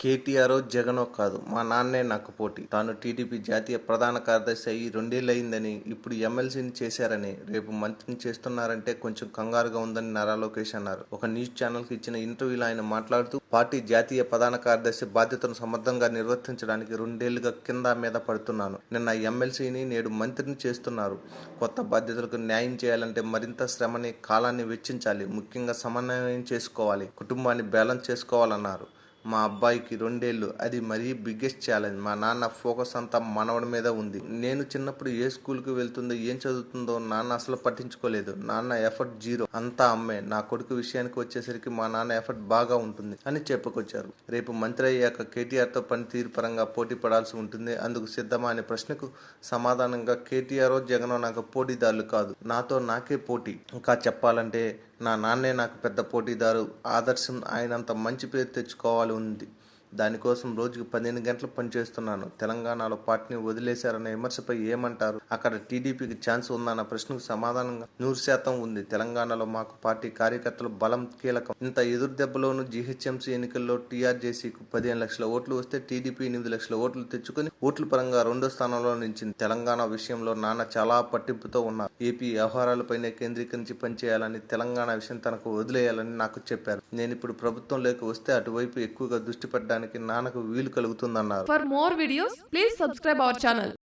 కేటీఆర్ జగనో కాదు, మా నాన్నే నాకు పోటీ. తాను టీడీపీ జాతీయ ప్రధాన కార్యదర్శి అయ్యి 2 ఏళ్లయిందని, ఇప్పుడు ఎమ్మెల్సీని చేశారని, రేపు మంత్రిని చేస్తున్నారంటే కొంచెం కంగారుగా ఉందని నారా లోకేష్ అన్నారు. ఒక న్యూస్ ఛానల్ కి ఇచ్చిన ఇంటర్వ్యూలో ఆయన మాట్లాడుతూ, పార్టీ జాతీయ ప్రధాన కార్యదర్శి బాధ్యతను సమర్థంగా నిర్వర్తించడానికి 2 ఏళ్లుగా కింద మీద పడుతున్నాను. నిన్న ఎమ్మెల్సీని, నేడు మంత్రిని చేస్తున్నారు. కొత్త బాధ్యతలకు న్యాయం చేయాలంటే మరింత శ్రమని, కాలాన్ని వెచ్చించాలి. ముఖ్యంగా సమన్వయం చేసుకోవాలి, కుటుంబాన్ని బ్యాలెన్స్ చేసుకోవాలన్నారు. మా అబ్బాయికి 2 ఏళ్లు, అది మరీ బిగ్గెస్ట్ ఛాలెంజ్. మా నాన్న ఫోకస్ అంతా మనవడి మీద ఉంది. నేను చిన్నప్పుడు ఏ స్కూల్కి వెళ్తుందో, ఏం చదువుతుందో నాన్న అసలు పట్టించుకోలేదు. నాన్న ఎఫర్ట్ జీరో, అంతా అమ్మే. నా కొడుకు విషయానికి వచ్చేసరికి మా నాన్న ఎఫర్ట్ బాగా ఉంటుంది అని చెప్పుకొచ్చారు. రేపు మంత్రి అయ్యాక కేటీఆర్తో పనితీరు పరంగా పోటీ పడాల్సి ఉంటుంది. అందుకు సిద్ధమా అనే ప్రశ్నకు సమాధానంగా, కేటీఆర్ జగనో నాకు పోటీదారులు కాదు, నాతో నాకే పోటీ. ఇంకా చెప్పాలంటే నా నాన్నే నాకు పెద్ద పోటీదారు. ఆదర్శం, ఆయనంత మంచి పేరు తెచ్చుకోవాలి ఉంది. దానికోసం రోజుకి 15 గంటలు పనిచేస్తున్నాను. తెలంగాణలో పార్టీని వదిలేశారన్న విమర్శపై ఏమంటారు? అక్కడ టీడీపీకి ఛాన్స్ ఉందన్న ప్రశ్నకు సమాధానంగా, 100% ఉంది. తెలంగాణలో మాకు పార్టీ కార్యకర్తల బలం కీలకం. ఇంత ఎదురు దెబ్బలోనూ జీహెచ్ఎంసీ ఎన్నికల్లో టీఆర్జేసీకు 15 లక్షల ఓట్లు వస్తే టీడీపీ 8 లక్షల ఓట్లు తెచ్చుకుని ఓట్ల పరంగా 2వ స్థానంలో నిలిచింది. తెలంగాణ విషయంలో నాన్న చాలా పట్టింపుతో ఉన్నారు. ఏపీ వ్యవహారాలపైనే కేంద్రీకరించి పనిచేయాలని, తెలంగాణ విషయం తనకు వదిలేయాలని నాకు చెప్పారు. నేను ఇప్పుడు ప్రభుత్వంలోకి వస్తే అటువైపు ఎక్కువగా దృష్టి పెట్టడానికి నాన్నకు వీలు కలుగుతుందన్నారు. For more videos, please subscribe our channel.